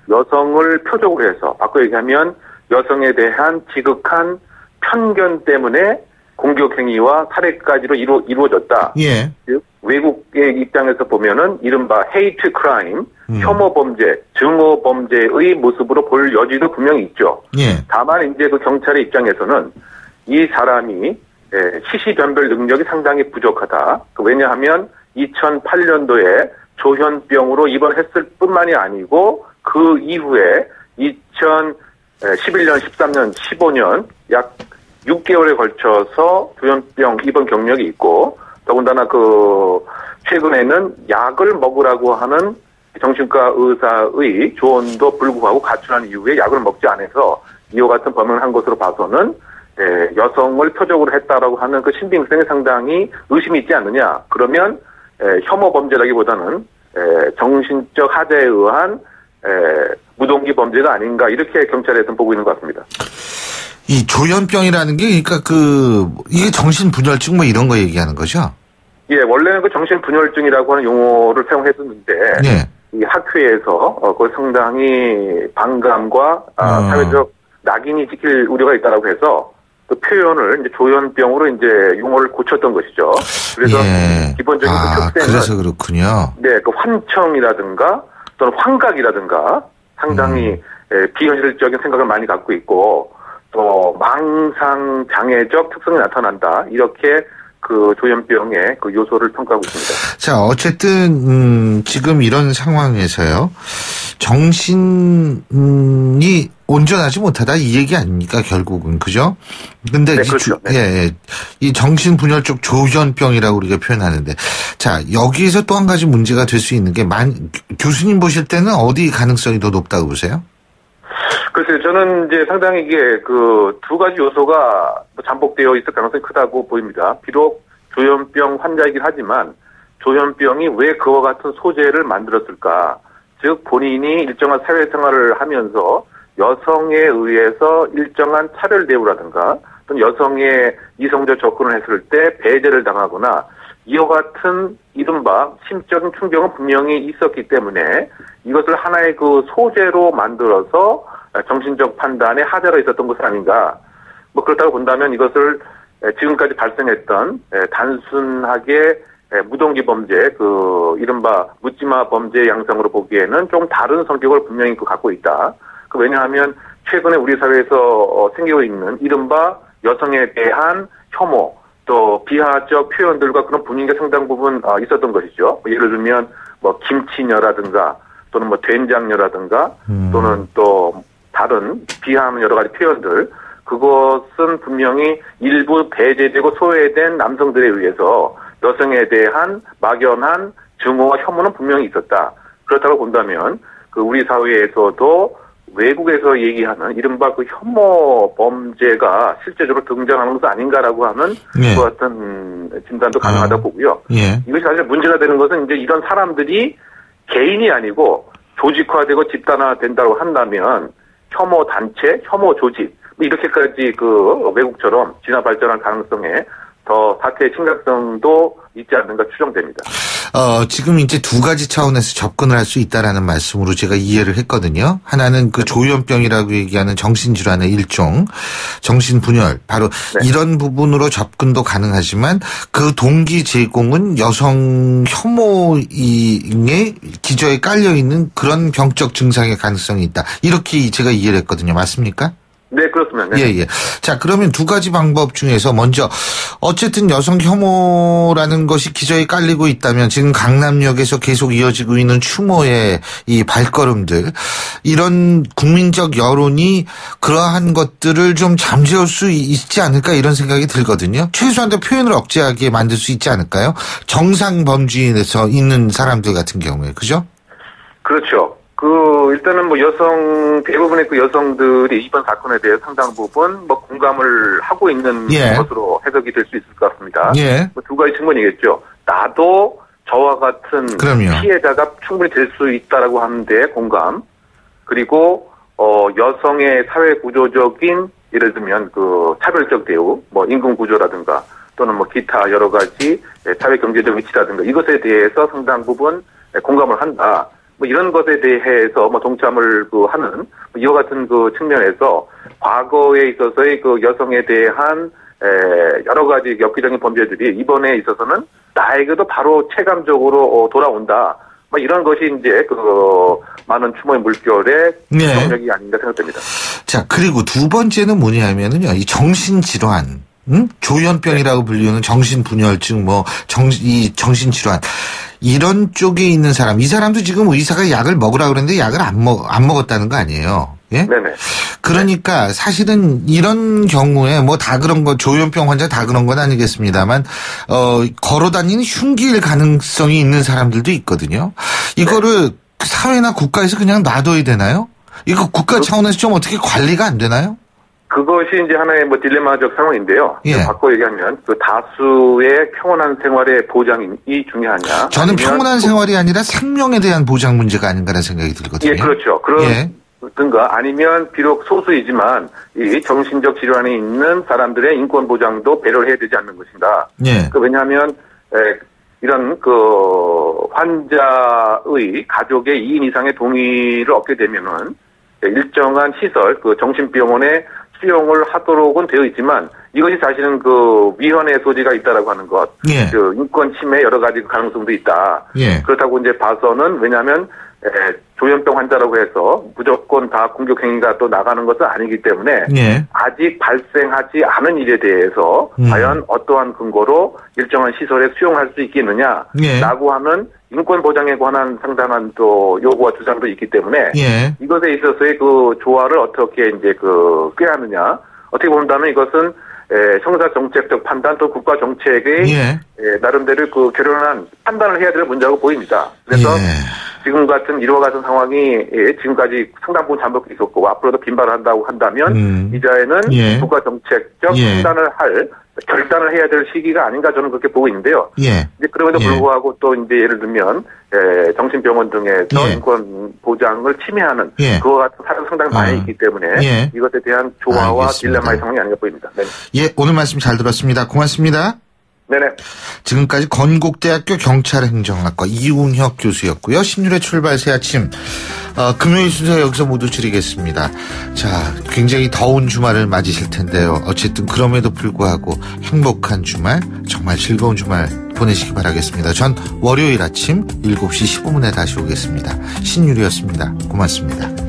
여성을 표적으로 해서, 바꿔 얘기하면 여성에 대한 지극한 편견 때문에 공격행위와 살해까지로 이루어졌다. 즉, 외국의 입장에서 보면은 이른바 헤이트 크라임, 혐오 범죄, 증오 범죄의 모습으로 볼 여지도 분명히 있죠. 다만 이제 그 경찰의 입장에서는 이 사람이 시시변별 능력이 상당히 부족하다. 왜냐하면 2008년도에 조현병으로 입원했을 뿐만이 아니고 그 이후에 2011년, 13년, 15년 약 6개월에 걸쳐서 조현병 입원 경력이 있고 더군다나 최근에는 약을 먹으라고 하는 정신과 의사의 조언도 불구하고 가출한 이후에 약을 먹지 않아서 이와 같은 범행을 한 것으로 봐서는 여성을 표적으로 했다라고 하는 그 신빙성에 상당히 의심이 있지 않느냐. 그러면 혐오 범죄라기보다는 정신적 하자에 의한 무동기 범죄가 아닌가 이렇게 경찰에서는 보고 있는 것 같습니다. 이 조현병이라는 게 그러니까 이게 정신분열증 뭐 이런 거 얘기하는 거죠? 예, 원래는 그 정신분열증이라고 하는 용어를 사용했었는데 네. 이 학회에서 그 상당히 반감과 사회적 낙인이 찍힐 우려가 있다라고 해서 그 표현을 이제 조현병으로 이제 용어를 고쳤던 것이죠. 그래서 기본적인 그 특징은 그래서 그렇군요. 네, 그 환청이라든가 또는 환각이라든가 상당히 비현실적인 생각을 많이 갖고 있고 또 망상 장애적 특성이 나타난다 이렇게 그 조현병의 그 요소를 평가하고 있습니다. 자, 어쨌든 지금 이런 상황에서요. 정신이 온전하지 못하다 이 얘기 아닙니까 결국은 그죠? 근데 네, 그렇죠. 이 정신분열적 조현병이라고 우리가 표현하는데 자 여기에서 또 한 가지 문제가 될 수 있는 게 교수님 보실 때는 어디 가능성이 더 높다고 보세요? 글쎄요, 저는 이제 상당히 이게 그 두 가지 요소가 잠복되어 있을 가능성이 크다고 보입니다. 비록 조현병 환자이긴 하지만 조현병이 왜 그와 같은 소재를 만들었을까? 즉 본인이 일정한 사회생활을 하면서 여성에 의해서 일정한 차별 대우라든가 또는 여성의 이성적 접근을 했을 때 배제를 당하거나 이와 같은 이른바 심적인 충격은 분명히 있었기 때문에 이것을 하나의 그 소재로 만들어서 정신적 판단에 하자가 있었던 것은 아닌가. 뭐 그렇다고 본다면 이것을 지금까지 발생했던 단순하게 무동기 범죄, 그 이른바 묻지마 범죄 양상으로 보기에는 좀 다른 성격을 분명히 갖고 있다. 왜냐하면 최근에 우리 사회에서 생기고 있는 이른바 여성에 대한 혐오, 또 비하적 표현들과 그런 분위기가 상당 부분 있었던 것이죠. 예를 들면 뭐 김치녀라든가 또는 뭐 된장녀라든가 또는 또 다른 비하하는 여러 가지 표현들, 그것은 분명히 일부 배제되고 소외된 남성들에 의해서 여성에 대한 막연한 증오와 혐오는 분명히 있었다. 그렇다고 본다면 그 우리 사회에서도 외국에서 얘기하는 이른바 그 혐오 범죄가 실제적으로 등장하는 것은 아닌가라고 하는 그 같은 진단도 가능하다고 보고요. 이것이 사실 문제가 되는 것은 이제 이런 사람들이 개인이 아니고 조직화되고 집단화된다고 한다면 혐오 단체, 혐오 조직 이렇게까지 그 외국처럼 진화 발전할 가능성에 더 사태의 심각성도 있지 않는가 추정됩니다. 지금 이제 두 가지 차원에서 접근을 할 수 있다라는 말씀으로 제가 이해를 했거든요. 하나는 그 조현병이라고 얘기하는 정신질환의 일종, 정신분열, 바로 이런 부분으로 접근도 가능하지만 그 동기 제공은 여성 혐오의 기저에 깔려있는 그런 병적 증상의 가능성이 있다. 이렇게 제가 이해를 했거든요. 맞습니까? 네, 그렇습니다. 네. 예. 자, 그러면 두 가지 방법 중에서 먼저 어쨌든 여성 혐오라는 것이 기저에 깔리고 있다면 지금 강남역에서 계속 이어지고 있는 추모의 이 발걸음들, 이런 국민적 여론이 그러한 것들을 좀 잠재울 수 있지 않을까 이런 생각이 들거든요. 최소한도 표현을 억제하게 만들 수 있지 않을까요? 정상 범주에서 있는 사람들 같은 경우에, 그죠? 그렇죠. 일단은 뭐 대부분의 그 여성들이 이번 사건에 대해 상당 부분 뭐 공감을 하고 있는 것으로 해석이 될 수 있을 것 같습니다. 뭐 두 가지 측면이겠죠. 나도 저와 같은 피해자가 충분히 될 수 있다라고 하는데 공감. 그리고, 여성의 사회 구조적인 예를 들면 그 차별적 대우, 뭐 임금 구조라든가 또는 뭐 기타 여러 가지 사회 경제적 위치라든가 이것에 대해서 상당 부분 공감을 한다. 뭐 이런 것에 대해서 뭐 동참을 하는 이와 같은 그 측면에서 과거에 있어서의 그 여성에 대한 여러 가지 엽기적인 범죄들이 이번에 있어서는 나에게도 바로 체감적으로 돌아온다. 뭐 이런 것이 이제 많은 추모의 물결의 동력이 아닌가 생각됩니다. 자, 그리고 두 번째는 뭐냐면은요, 이 정신질환. 조현병이라고 불리는 정신분열증, 정신질환. 이런 쪽에 있는 사람, 이 사람도 지금 의사가 약을 먹으라고 그랬는데 약을 안 먹었다는 거 아니에요? 예? 네네. 그러니까 사실은 이런 경우에 다 그런 거, 조현병 환자 다 그런 건 아니겠습니다만, 걸어 다니는 흉기일 가능성이 있는 사람들도 있거든요. 이거를 사회나 국가에서 그냥 놔둬야 되나요? 이거 국가 차원에서 좀 어떻게 관리가 안 되나요? 그것이 이제 하나의 딜레마적 상황인데요. 예. 바꿔 얘기하면 그 다수의 평온한 생활의 보장이 중요하냐? 저는 평온한 생활이 아니라 생명에 대한 보장 문제가 아닌가라는 생각이 들거든요. 예, 그렇죠. 그런가 아니면 비록 소수이지만 이 정신적 질환이 있는 사람들의 인권 보장도 배려를 해야 되지 않는 것인가? 예. 왜냐하면 이런 환자의 가족의 2인 이상의 동의를 얻게 되면은 일정한 시설, 정신병원에 수용을 하도록은 되어 있지만 이것이 사실은 위헌의 소지가 있다라고 하는 것, 예. 인권 침해 여러 가지 가능성도 있다. 예. 그렇다고 이제 봐서는 왜냐하면 조현병 환자라고 해서 무조건 다 공격 행위가 또 나가는 것은 아니기 때문에 예. 아직 발생하지 않은 일에 대해서 과연 어떠한 근거로 일정한 시설에 수용할 수 있겠느냐라고 하는 인권 보장에 관한 상당한 또 요구와 주장도 있기 때문에 예. 이것에 있어서의 조화를 어떻게 이제 꾀하느냐, 어떻게 본다면 이것은 형사 정책적 판단 또 국가 정책의 나름대로 결연한 판단을 해야 될 문제라고 보입니다. 그래서 지금 같은 이와 같은 상황이 지금까지 상당 부분 잠복해 있었고 앞으로도 빈발을 한다고 한다면 이제는 국가 정책적 판단을 결단을 해야 될 시기가 아닌가 저는 그렇게 보고 있는데요. 이제 그럼에도 불구하고 또 이제 예를 들면 정신병원 등에서 인권 보장을 침해하는 그와 같은 사례가 상당히 많이 있기 때문에 이것에 대한 조화와 딜레마의 상황이 아닌가 보입니다. 네. 예, 오늘 말씀 잘 들었습니다. 고맙습니다. 네네. 지금까지 건국대학교 경찰행정학과 이웅혁 교수였고요. 신율의 출발 새 아침 금요일 순서 여기서 모두 줄이겠습니다. 자, 굉장히 더운 주말을 맞으실 텐데요. 어쨌든 그럼에도 불구하고 행복한 주말, 정말 즐거운 주말 보내시기 바라겠습니다. 전 월요일 아침 7시 15분에 다시 오겠습니다. 신율이었습니다. 고맙습니다.